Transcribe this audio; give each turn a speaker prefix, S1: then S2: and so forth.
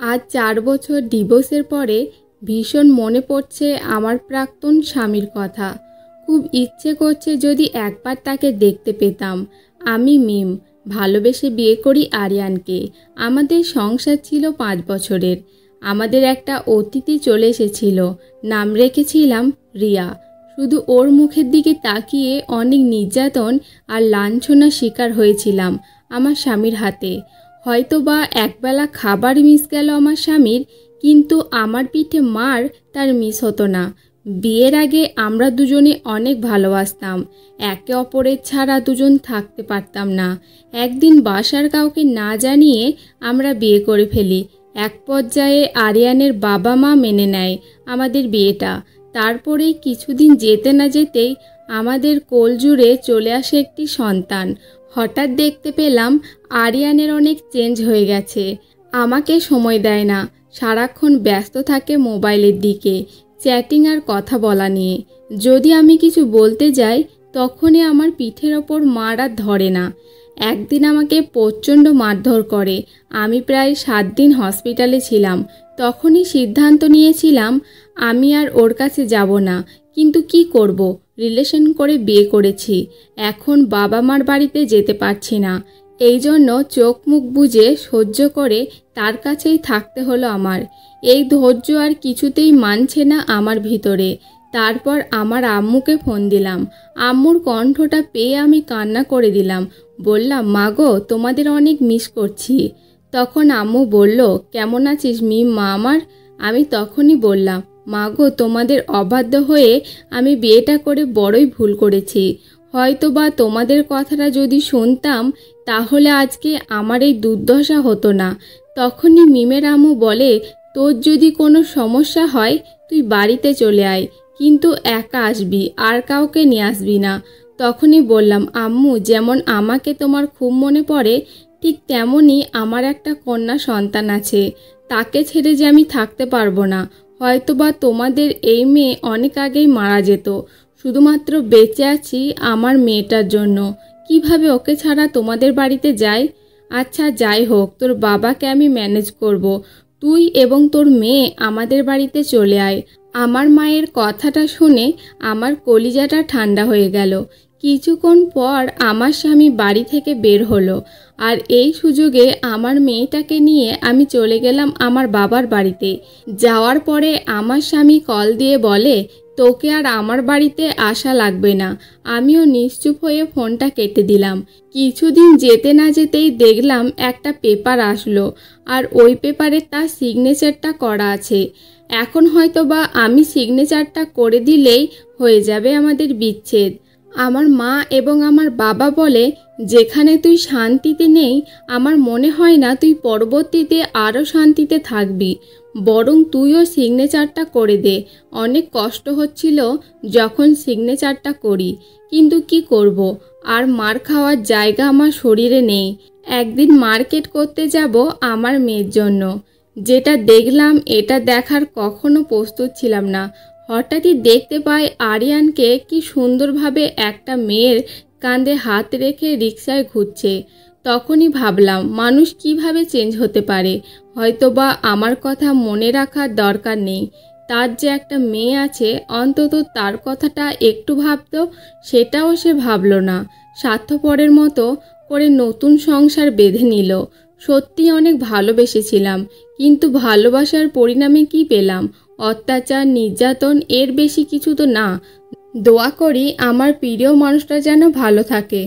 S1: আজ 4 বছর ডিভোর্সের পরে ভীষণ মনে পড়ছে আমার প্রাক্তন স্বামীর কথা। খুব ইচ্ছে করছে যদি একবার তাকে দেখতে পেতাম। আমি মিম, ভালোবেসে বিয়ে করি আরিয়ানকে। আমাদের সংসার ছিল 5 বছরের। আমাদের একটা অতিথি চলে এসেছিল, নাম রেখেছিলাম রিয়া। শুধু ওর মুখের দিকে তাকিয়ে অনেক নির্যাতন আর লাঞ্ছনার শিকার হয়েছিলাম আমার স্বামীর হাতে। হয়তো বা একবেলা খাবার মিস গেল আমার স্বামীর, কিন্তু আমার পিঠে মার তার মিস হতো না। বিয়ের আগে আমরা দুজনে অনেক ভালোবাসতাম, একে অপরের ছাড়া দুজন থাকতে পারতাম না। একদিন বাসার কাউকে না জানিয়ে আমরা বিয়ে করে ফেলি। এক পর্যায়ে আরিয়ানের বাবা মা মেনে নেয় আমাদের বিয়েটা। তারপরেই কিছুদিন যেতে না যেতেই আমাদের কোল জুড়ে চলে আসে একটি সন্তান। হঠাৎ দেখতে পেলাম আরিয়ানের অনেক চেঞ্জ হয়ে গেছে। আমাকে সময় দেয় না, সারাক্ষণ ব্যস্ত থাকে মোবাইলের দিকে, চ্যাটিং আর কথা বলা নিয়ে। যদি আমি কিছু বলতে যাই তখনই আমার পিঠের ওপর মার আর ধরে না। একদিন আমাকে প্রচণ্ড মারধর করে। আমি প্রায় 7 দিন হসপিটালে ছিলাম। তখনই সিদ্ধান্ত নিয়েছিলাম আমি আর ওর কাছে যাব না, কিন্তু কি করব, রিলেশন করে বিয়ে করেছি। এখন বাবা মার বাড়িতে যেতে পারছি না, এই জন্য চোখ মুখ বুজে সহ্য করে তার কাছেই থাকতে হলো আমার। এই ধৈর্য আর কিছুতেই মানছে না আমার ভিতরে। তারপর আমার আম্মুকে ফোন দিলাম। আম্মুর কণ্ঠটা পেয়ে আমি কান্না করে দিলাম। বললাম, মা গো, তোমাদের অনেক মিস করছি। তখন আম্মু বলল, কেমন আছিস মিম মা আমার? আমি তখনই বললাম, মা গো, তোমাদের অবাধ্য হয়ে আমি বিয়েটা করে বড়ই ভুল করেছি। হয়তো বা তোমাদের কথাটা যদি শুনতাম তাহলে আজকে আমার এই দুর্দশা হতো না। তখনই মিমের আম্মু বলে, তোর যদি কোনো সমস্যা হয় তুই বাড়িতে চলে আয়, কিন্তু একা আসবি, আর কাউকে নিয়ে আসবি না। তখনই বললাম, আম্মু, যেমন আমাকে তোমার খুব মনে পড়ে, ঠিক তেমনই আমার একটা কন্যা সন্তান আছে। তাকে ছেড়ে যে আমি থাকতে পারবো না। হয়তোবা তোমাদের এই মেয়ে অনেক আগেই মারা যেত। শুধুমাত্র বেঁচে আছি আমার মেয়েটার জন্য। কিভাবে ওকে ছাড়া তোমাদের বাড়িতে যাই? আচ্ছা যাই হোক, তোর বাবাকে আমি ম্যানেজ করব। তুই এবং তোর মেয়ে আমাদের বাড়িতে চলে আয়। আমার মায়ের কথাটা শুনে আমার কলিজাটা ঠান্ডা হয়ে গেল। কিছুক্ষণ পর আমার স্বামী বাড়ি থেকে বের হলো, আর এই সুযোগে আমার মেয়েটাকে নিয়ে আমি চলে গেলাম আমার বাবার বাড়িতে। যাওয়ার পরে আমার স্বামী কল দিয়ে বলে, তোকে আর আমার বাড়িতে আসা লাগবে না। আমিও নিশ্চুপ হয়ে ফোনটা কেটে দিলাম। কিছুদিন যেতে না যেতেই দেখলাম একটা পেপার আসলো, আর ওই পেপারে তার সিগনেচারটা করা আছে। এখন হয়তো বা আমি সিগনেচারটা করে দিলেই হয়ে যাবে আমাদের বিচ্ছেদ। আমার মা এবং আমার বাবা বলে, যেখানে তুই শান্তিতে নেই, আমার মনে হয় না তুই পরবর্তীতে আরও শান্তিতে থাকবি। বরং তুইও সিগনেচারটা করে দে। অনেক কষ্ট হচ্ছিল যখন সিগনেচারটা করি, কিন্তু কি করব, আর মার খাওয়ার জায়গা আমার শরীরে নেই। একদিন মার্কেট করতে যাব আমার মেয়ের জন্য। যেটা দেখলাম এটা দেখার কখনো প্রস্তুত ছিলাম না। হঠাৎই দেখতে পাই আরিয়ানকে কি সুন্দরভাবে একটা মেয়ের কাঁধে হাত রেখে রিকশায় ঘুরছে। তখনই ভাবলাম, মানুষ কিভাবে চেঞ্জ হতে পারে। হয়তোবা আমার কথা মনে রাখার দরকার নেই। তার যে একটা মেয়ে আছে, অন্তত তার কথাটা একটু ভাবতো, সেটাও সে ভাবলো না। স্বার্থপরের মতো করে নতুন সংসার বেঁধে নিল। সত্যি অনেক ভালোবেসেছিলাম, কিন্তু ভালোবাসার পরিণামে কি পেলাম? অত্যাচার, নির্যাতন, এর বেশি কিছু তো না। দোয়া করি আমার প্রিয় মানুষটা যেন ভালো থাকে।